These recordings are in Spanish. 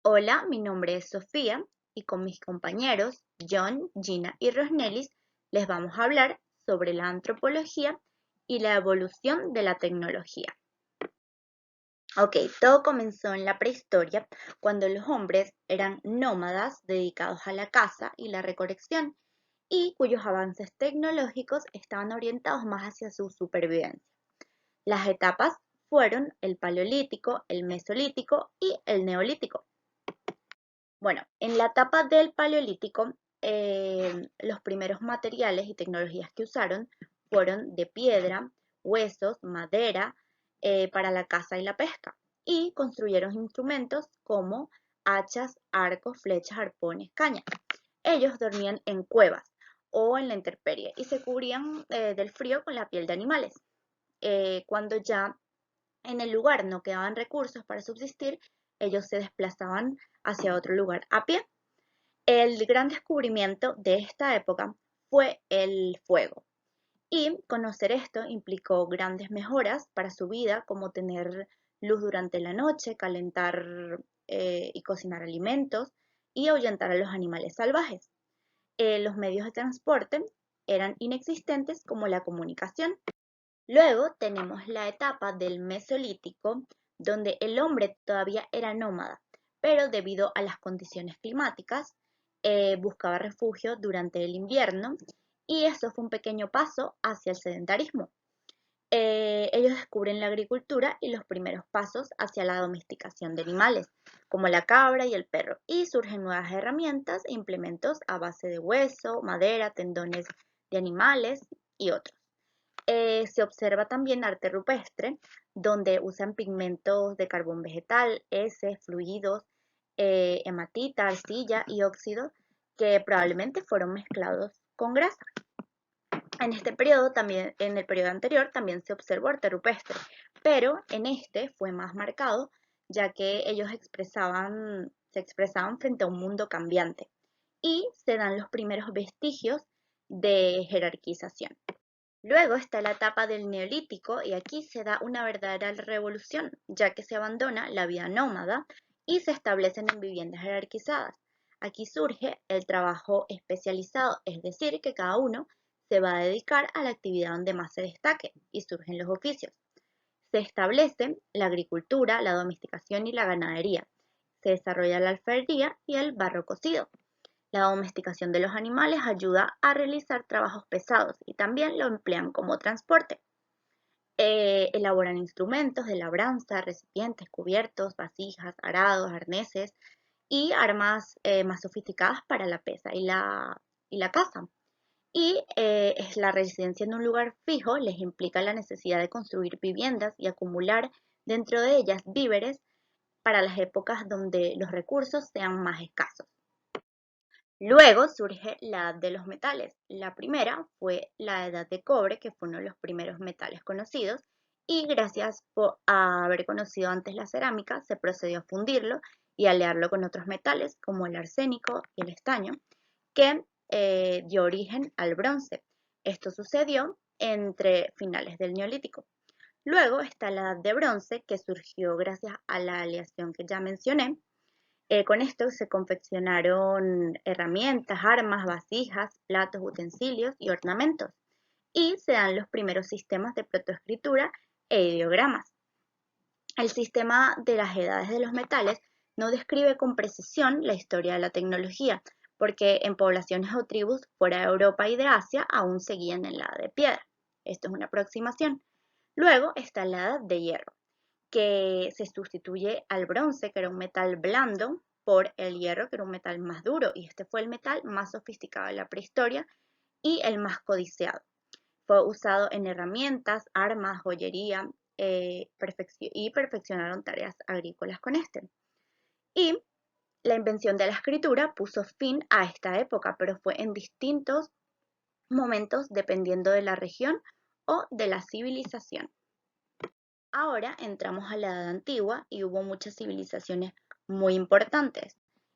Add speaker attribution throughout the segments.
Speaker 1: Hola, mi nombre es Sofía y con mis compañeros John, Gina y Rosnelis les vamos a hablar sobre la antropología y la evolución de la tecnología. Ok, todo comenzó en la prehistoria cuando los hombres eran nómadas dedicados a la caza y la recolección y cuyos avances tecnológicos estaban orientados más hacia su supervivencia. Las etapas fueron el Paleolítico, el Mesolítico y el Neolítico. Bueno, en la etapa del Paleolítico, los primeros materiales y tecnologías que usaron fueron de piedra, huesos, madera, para la caza y la pesca, y construyeron instrumentos como hachas, arcos, flechas, arpones, cañas. Ellos dormían en cuevas o en la intemperie y se cubrían del frío con la piel de animales. Cuando ya en el lugar no quedaban recursos para subsistir, ellos se desplazaban hacia otro lugar a pie. El gran descubrimiento de esta época fue el fuego, y conocer esto implicó grandes mejoras para su vida, como tener luz durante la noche, calentar y cocinar alimentos y ahuyentar a los animales salvajes. Los medios de transporte eran inexistentes como la comunicación. Luego tenemos la etapa del Mesolítico, donde el hombre todavía era nómada, pero debido a las condiciones climáticas, buscaba refugio durante el invierno y eso fue un pequeño paso hacia el sedentarismo. Ellos descubren la agricultura y los primeros pasos hacia la domesticación de animales, como la cabra y el perro, y surgen nuevas herramientas e implementos a base de hueso, madera, tendones de animales y otros. Se observa también arte rupestre, donde usan pigmentos de carbón vegetal, heces, fluidos, hematita, arcilla y óxido que probablemente fueron mezclados con grasa. En este periodo también, en el periodo anterior también se observó arte rupestre, pero en este fue más marcado, ya que ellos se expresaban frente a un mundo cambiante y se dan los primeros vestigios de jerarquización. Luego está la etapa del Neolítico y aquí se da una verdadera revolución, ya que se abandona la vida nómada y se establecen en viviendas jerarquizadas. Aquí surge el trabajo especializado, es decir, que cada uno se va a dedicar a la actividad donde más se destaque y surgen los oficios. Se establecen la agricultura, la domesticación y la ganadería. Se desarrolla la alfarería y el barro cocido. La domesticación de los animales ayuda a realizar trabajos pesados y también lo emplean como transporte. Elaboran instrumentos de labranza, recipientes, cubiertos, vasijas, arados, arneses y armas más sofisticadas para la pesa y la caza. Y es la residencia en un lugar fijo les implica la necesidad de construir viviendas y acumular dentro de ellas víveres para las épocas donde los recursos sean más escasos. Luego surge la edad de los metales. La primera fue la edad de cobre, que fue uno de los primeros metales conocidos, y gracias a haber conocido antes la cerámica, se procedió a fundirlo y alearlo con otros metales, como el arsénico y el estaño, que dio origen al bronce. Esto sucedió entre finales del Neolítico. Luego está la edad de bronce, que surgió gracias a la aleación que ya mencioné. Con esto se confeccionaron herramientas, armas, vasijas, platos, utensilios y ornamentos, y se dan los primeros sistemas de protoescritura e ideogramas. El sistema de las edades de los metales no describe con precisión la historia de la tecnología, porque en poblaciones o tribus fuera de Europa y de Asia aún seguían en la edad de piedra. Esto es una aproximación. Luego está la edad de hierro, que se sustituye al bronce, que era un metal blando, por el hierro, que era un metal más duro, y este fue el metal más sofisticado de la prehistoria y el más codiciado. Fue usado en herramientas, armas, joyería, y perfeccionaron tareas agrícolas con este. Y la invención de la escritura puso fin a esta época, pero fue en distintos momentos dependiendo de la región o de la civilización. Ahora entramos a la Edad Antigua y hubo muchas civilizaciones muy importantes.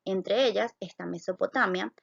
Speaker 1: Entre ellas está Mesopotamia,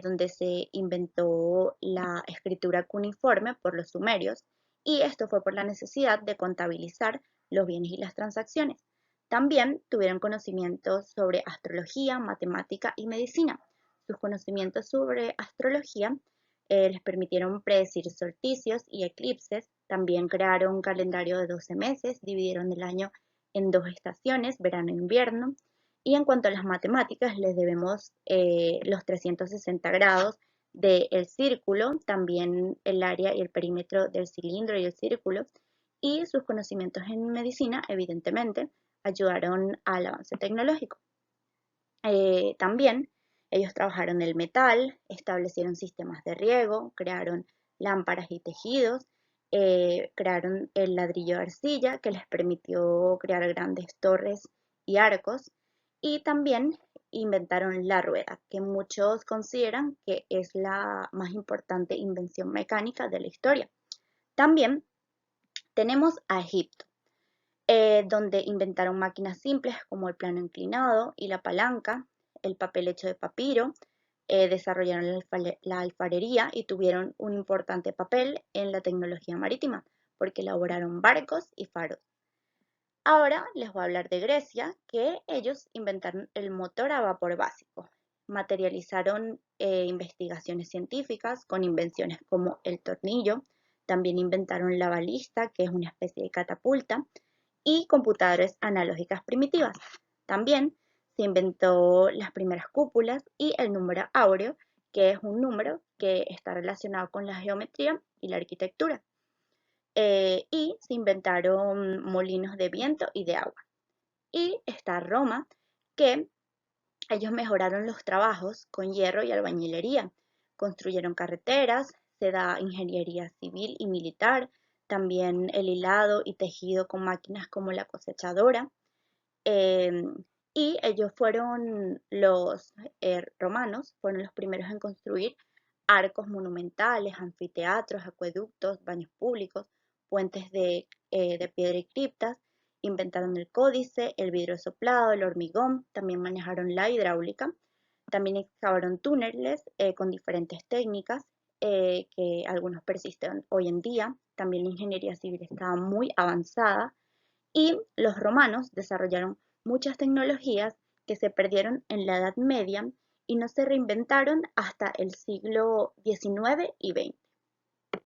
Speaker 1: donde se inventó la escritura cuneiforme por los sumerios, y esto fue por la necesidad de contabilizar los bienes y las transacciones. También tuvieron conocimientos sobre astrología, matemática y medicina. Sus conocimientos sobre astrología les permitieron predecir solsticios y eclipses. También crearon un calendario de 12 meses, dividieron el año en 2 estaciones, verano e invierno. Y en cuanto a las matemáticas, les debemos los 360 grados del círculo, también el área y el perímetro del cilindro y el círculo, y sus conocimientos en medicina, evidentemente, ayudaron al avance tecnológico. También ellos trabajaron el metal, establecieron sistemas de riego, crearon lámparas y tejidos, crearon el ladrillo de arcilla que les permitió crear grandes torres y arcos, y también inventaron la rueda, que muchos consideran que es la más importante invención mecánica de la historia. También tenemos a Egipto, donde inventaron máquinas simples como el plano inclinado y la palanca, el papel hecho de papiro, desarrollaron la alfarería y tuvieron un importante papel en la tecnología marítima, porque elaboraron barcos y faros. Ahora les voy a hablar de Grecia, que ellos inventaron el motor a vapor básico. Materializaron investigaciones científicas con invenciones como el tornillo. También inventaron la balista, que es una especie de catapulta, y computadoras analógicas primitivas. También se inventó las primeras cúpulas y el número áureo, que es un número que está relacionado con la geometría y la arquitectura. Y se inventaron molinos de viento y de agua. Y está Roma, que ellos mejoraron los trabajos con hierro y albañilería, construyeron carreteras, se da ingeniería civil y militar, también el hilado y tejido con máquinas como la cosechadora. Y ellos fueron los romanos, fueron los primeros en construir arcos monumentales, anfiteatros, acueductos, baños públicos, puentes de piedra y criptas, inventaron el códice, el vidrio soplado, el hormigón, también manejaron la hidráulica, también excavaron túneles con diferentes técnicas que algunos persisten hoy en día, también la ingeniería civil estaba muy avanzada y los romanos desarrollaron muchas tecnologías que se perdieron en la Edad Media y no se reinventaron hasta el siglo XIX y XX.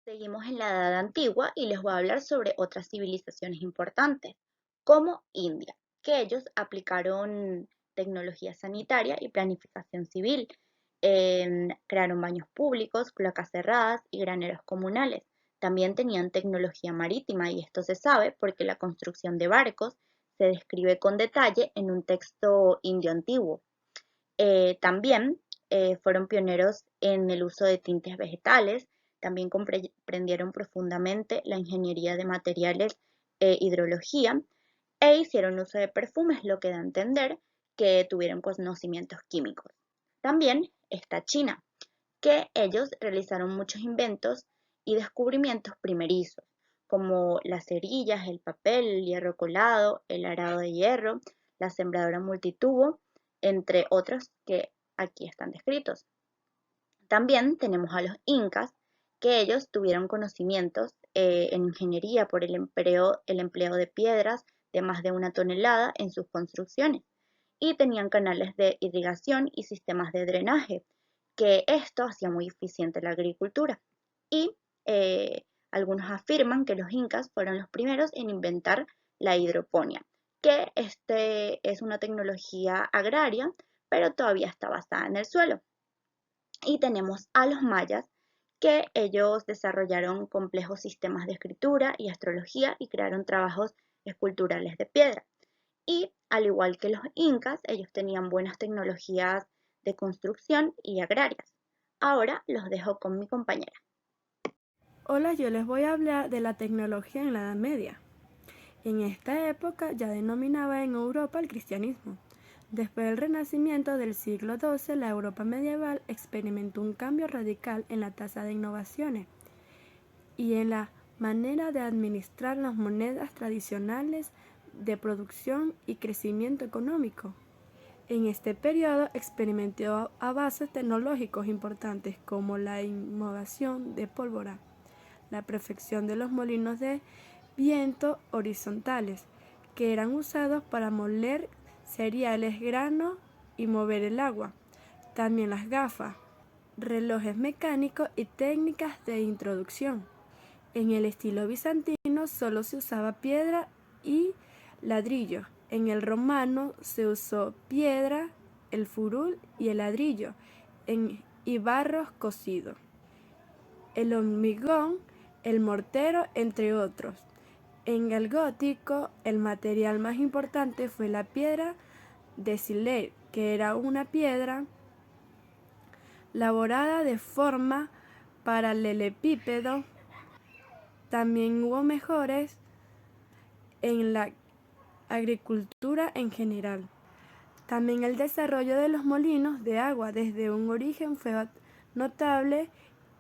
Speaker 1: Seguimos en la Edad Antigua y les voy a hablar sobre otras civilizaciones importantes, como India, que ellos aplicaron tecnología sanitaria y planificación civil. Crearon baños públicos, cloacas cerradas y graneros comunales. También tenían tecnología marítima y esto se sabe porque la construcción de barcos se describe con detalle en un texto indio antiguo. También fueron pioneros en el uso de tintes vegetales, también comprendieron profundamente la ingeniería de materiales e hidrología e hicieron uso de perfumes, lo que da a entender que tuvieron conocimientos químicos. También está China, que ellos realizaron muchos inventos y descubrimientos primerizos, como las cerillas, el papel, el hierro colado, el arado de hierro, la sembradora multitubo, entre otros que aquí están descritos. También tenemos a los incas, que ellos tuvieron conocimientos en ingeniería por el empleo de piedras de más de 1 tonelada en sus construcciones y tenían canales de irrigación y sistemas de drenaje, que esto hacía muy eficiente la agricultura. Y algunos afirman que los incas fueron los primeros en inventar la hidroponía, que es una tecnología agraria, pero todavía está basada en el suelo. Y tenemos a los mayas, que ellos desarrollaron complejos sistemas de escritura y astrología y crearon trabajos esculturales de piedra. Y al igual que los incas, ellos tenían buenas tecnologías de construcción y agrarias. Ahora los dejo con mi compañera.
Speaker 2: Hola, yo les voy a hablar de la tecnología en la Edad Media. En esta época ya denominaba en Europa el cristianismo. Después del Renacimiento del siglo XII, la Europa medieval experimentó un cambio radical en la tasa de innovaciones y en la manera de administrar las monedas tradicionales de producción y crecimiento económico. En este periodo experimentó avances tecnológicos importantes como la innovación de pólvora, la perfección de los molinos de viento horizontales, que eran usados para moler cereales, grano y mover el agua. También las gafas, relojes mecánicos y técnicas de introducción. En el estilo bizantino solo se usaba piedra y ladrillo. En el romano se usó piedra, el furul y el ladrillo, y barros cocidos, el hormigón, el mortero, entre otros. En el gótico, el material más importante fue la piedra de Siller, que era una piedra elaborada de forma paralelepípedo. También hubo mejoras en la agricultura en general. También el desarrollo de los molinos de agua desde un origen fue notable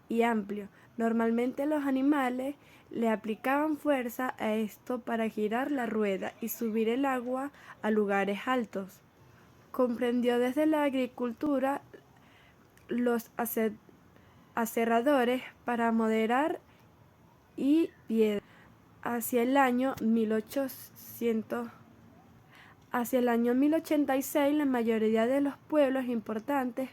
Speaker 2: y amplio. Normalmente los animales le aplicaban fuerza a esto para girar la rueda y subir el agua a lugares altos. Comprendió desde la agricultura los aserradores para moderar y piedra. Hacia el año 1086, la mayoría de los pueblos importantes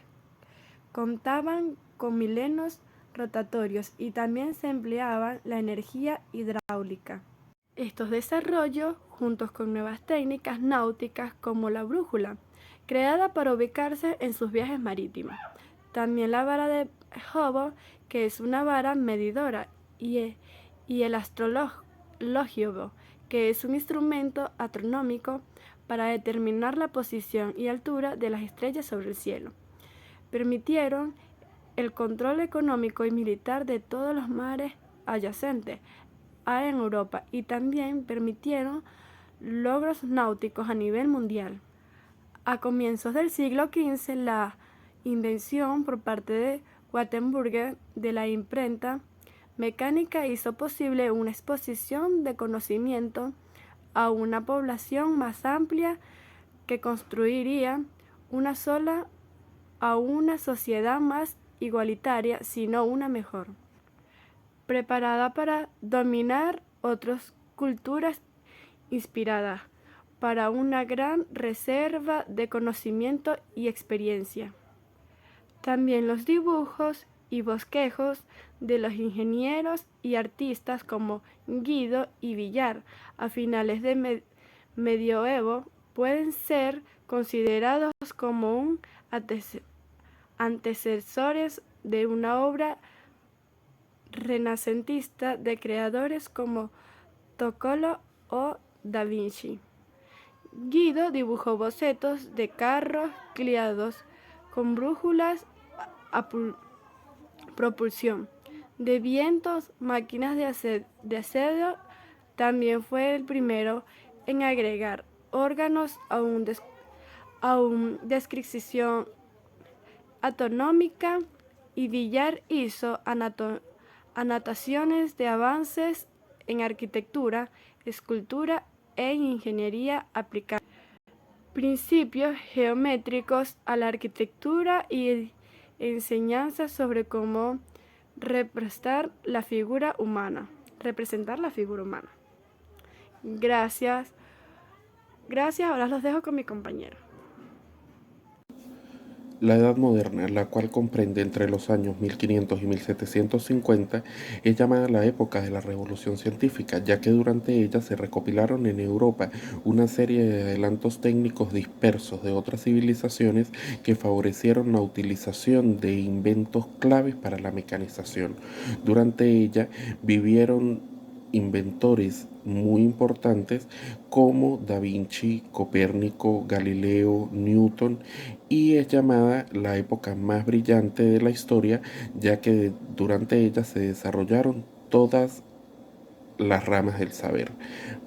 Speaker 2: contaban con molinos rotatorios y también se empleaba la energía hidráulica. Estos desarrollos, juntos con nuevas técnicas náuticas como la brújula, creada para ubicarse en sus viajes marítimos. También la vara de Hubble, que es una vara medidora, y el astrológico, que es un instrumento astronómico para determinar la posición y altura de las estrellas sobre el cielo. Permitieron el control económico y militar de todos los mares adyacentes en Europa y también permitieron logros náuticos a nivel mundial. A comienzos del siglo XV, la invención por parte de Gutenberg de la imprenta mecánica hizo posible una exposición de conocimiento a una población más amplia que construiría una sociedad más igualitaria, sino una mejor, preparada para dominar otras culturas, inspirada para una gran reserva de conocimiento y experiencia. También los dibujos y bosquejos de los ingenieros y artistas como Guido y Villar a finales de medioevo pueden ser considerados como antecesores de una obra renacentista de creadores como Tocolo o Da Vinci. Guido dibujó bocetos de carros guiados con brújulas a propulsión, de vientos, máquinas de asedio. También fue el primero en agregar órganos a una descripción atonómica, y Villar hizo anotaciones de avances en arquitectura, escultura e ingeniería aplicada. Principios geométricos a la arquitectura y enseñanzas sobre cómo representar la figura humana. Gracias, ahora los dejo con mi compañero.
Speaker 3: La Edad Moderna, la cual comprende entre los años 1500 y 1750, es llamada la época de la Revolución Científica, ya que durante ella se recopilaron en Europa una serie de adelantos técnicos dispersos de otras civilizaciones que favorecieron la utilización de inventos claves para la mecanización. Durante ella vivieron inventores muy importantes como Da Vinci, Copérnico, Galileo, Newton, y es llamada la época más brillante de la historia, ya que durante ella se desarrollaron todas las ramas del saber.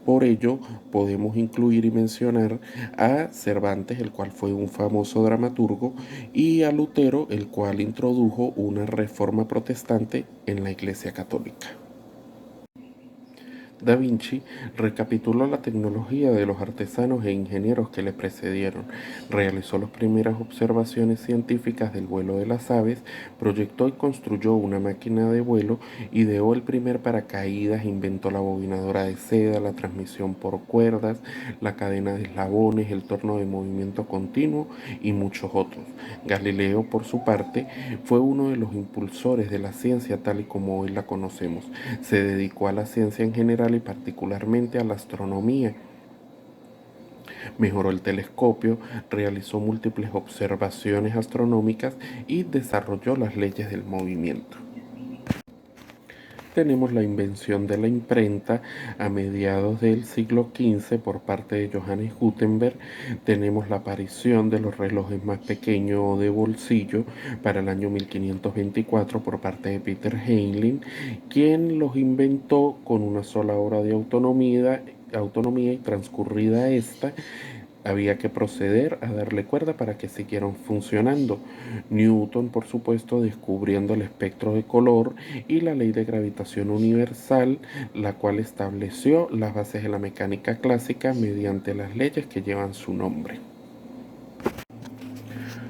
Speaker 3: Por ello podemos incluir y mencionar a Cervantes, el cual fue un famoso dramaturgo, y a Lutero, el cual introdujo una reforma protestante en la Iglesia Católica. Da Vinci recapituló la tecnología de los artesanos e ingenieros que le precedieron, realizó las primeras observaciones científicas del vuelo de las aves, proyectó y construyó una máquina de vuelo, ideó el primer paracaídas, inventó la bobinadora de seda, la transmisión por cuerdas, la cadena de eslabones, el torno de movimiento continuo y muchos otros. Galileo, por su parte, fue uno de los impulsores de la ciencia tal y como hoy la conocemos. Se dedicó a la ciencia en general y particularmente a la astronomía. Mejoró el telescopio, realizó múltiples observaciones astronómicas y desarrolló las leyes del movimiento. Tenemos la invención de la imprenta a mediados del siglo XV por parte de Johannes Gutenberg. Tenemos la aparición de los relojes más pequeños de bolsillo para el año 1524 por parte de Peter Heinlein, quien los inventó con una sola hora de autonomía y transcurrida esta, había que proceder a darle cuerda para que siguieran funcionando. Newton, por supuesto, descubriendo el espectro de color y la ley de gravitación universal, la cual estableció las bases de la mecánica clásica mediante las leyes que llevan su nombre.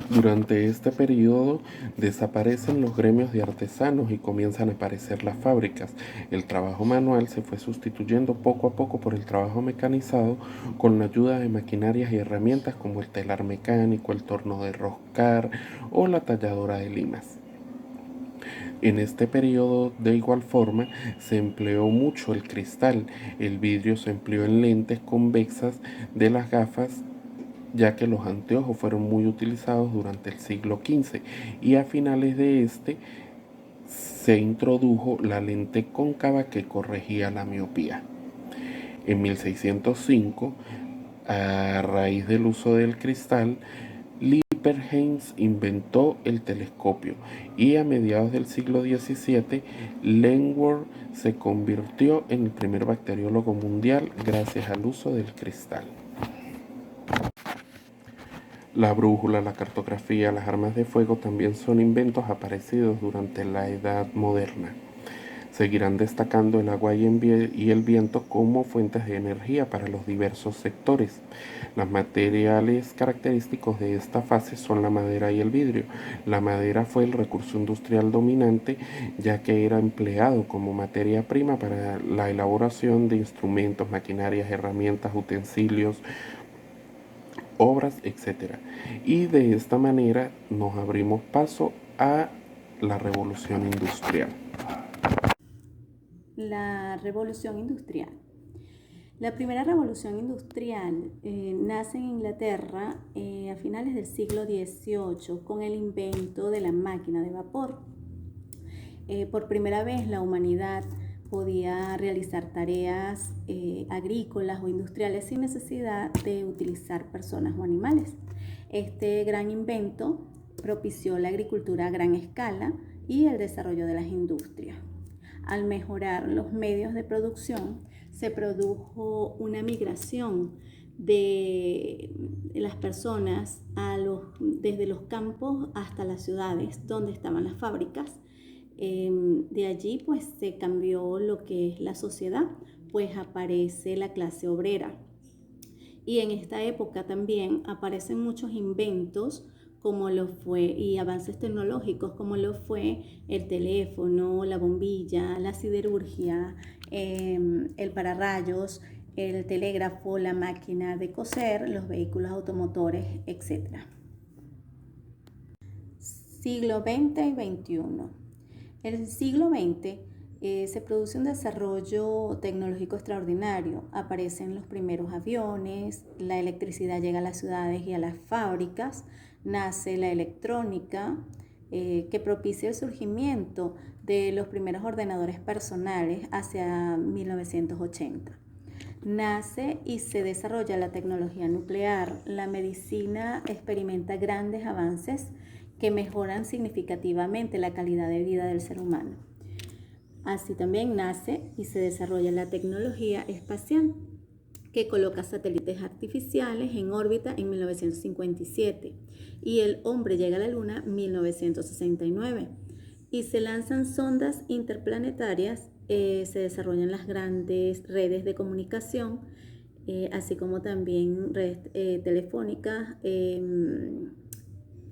Speaker 3: Durante este periodo desaparecen los gremios de artesanos y comienzan a aparecer las fábricas. El trabajo manual se fue sustituyendo poco a poco por el trabajo mecanizado con la ayuda de maquinarias y herramientas como el telar mecánico, el torno de roscar o la talladora de limas. En este periodo, de igual forma, se empleó mucho el cristal. El vidrio se empleó en lentes convexas de las gafas, ya que los anteojos fueron muy utilizados durante el siglo XV y a finales de este se introdujo la lente cóncava que corregía la miopía. En 1605, a raíz del uso del cristal, Lippershey inventó el telescopio y a mediados del siglo XVII, Langmuir se convirtió en el primer bacteriólogo mundial gracias al uso del cristal. La brújula, la cartografía, las armas de fuego también son inventos aparecidos durante la Edad Moderna. Seguirán destacando el agua y el viento como fuentes de energía para los diversos sectores. Los materiales característicos de esta fase son la madera y el vidrio. La madera fue el recurso industrial dominante, ya que era empleado como materia prima para la elaboración de instrumentos, maquinarias, herramientas, utensilios, obras, etc. Y de esta manera nos abrimos paso a la revolución industrial.
Speaker 2: La revolución industrial. La primera revolución industrial nace en Inglaterra a finales del siglo XVIII con el invento de la máquina de vapor. Por primera vez la humanidad podía realizar tareas agrícolas o industriales sin necesidad de utilizar personas o animales. Este gran invento propició la agricultura a gran escala y el desarrollo de las industrias. Al mejorar los medios de producción, se produjo una migración de las personas desde los campos hasta las ciudades donde estaban las fábricas. De allí pues se cambió lo que es la sociedad, pues aparece la clase obrera. Y en esta época también aparecen muchos inventos y avances tecnológicos como lo fue el teléfono, la bombilla, la siderurgia, el pararrayos, el telégrafo, la máquina de coser, los vehículos automotores, etc. Siglo XX y XXI. En el siglo XX se produce un desarrollo tecnológico extraordinario. Aparecen los primeros aviones, la electricidad llega a las ciudades y a las fábricas, nace la electrónica, que propicia el surgimiento de los primeros ordenadores personales hacia 1980. Nace y se desarrolla la tecnología nuclear. La medicina experimenta grandes avances que mejoran significativamente la calidad de vida del ser humano. Así también nace y se desarrolla la tecnología espacial, que coloca satélites artificiales en órbita en 1957 y el hombre llega a la Luna en 1969 y se lanzan sondas interplanetarias
Speaker 4: se desarrollan las grandes redes de comunicación, así como también redes telefónicas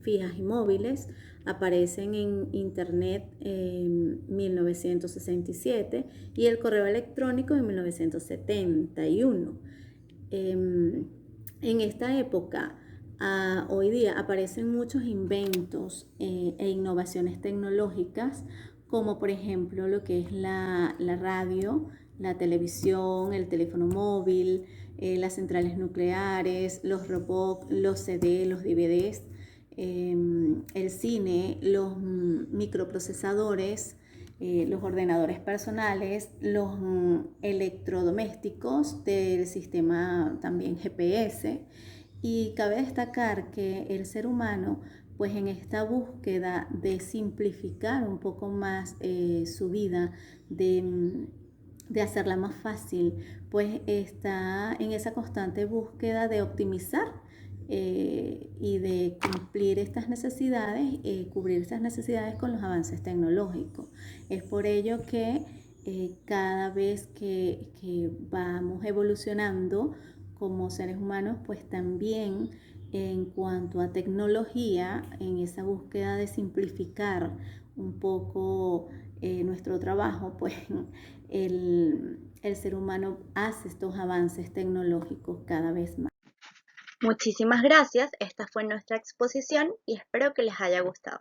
Speaker 4: fijas y móviles. Aparecen en Internet en 1967 y el correo electrónico en 1971. En esta época, hoy día, aparecen muchos inventos e innovaciones tecnológicas, como por ejemplo lo que es la radio, la televisión, el teléfono móvil, las centrales nucleares, los robots, los CD, los DVDs, el cine, los microprocesadores, los ordenadores personales, los electrodomésticos del sistema también GPS. Y cabe destacar que el ser humano, pues en esta búsqueda de simplificar un poco más su vida, de hacerla más fácil, pues está en esa constante búsqueda de optimizar y de cumplir estas necesidades, cubrir estas necesidades con los avances tecnológicos. Es por ello que cada vez que vamos evolucionando como seres humanos, pues también en cuanto a tecnología, en esa búsqueda de simplificar un poco nuestro trabajo, pues el ser humano hace estos avances tecnológicos cada vez más.
Speaker 1: Muchísimas gracias, esta fue nuestra exposición y espero que les haya gustado.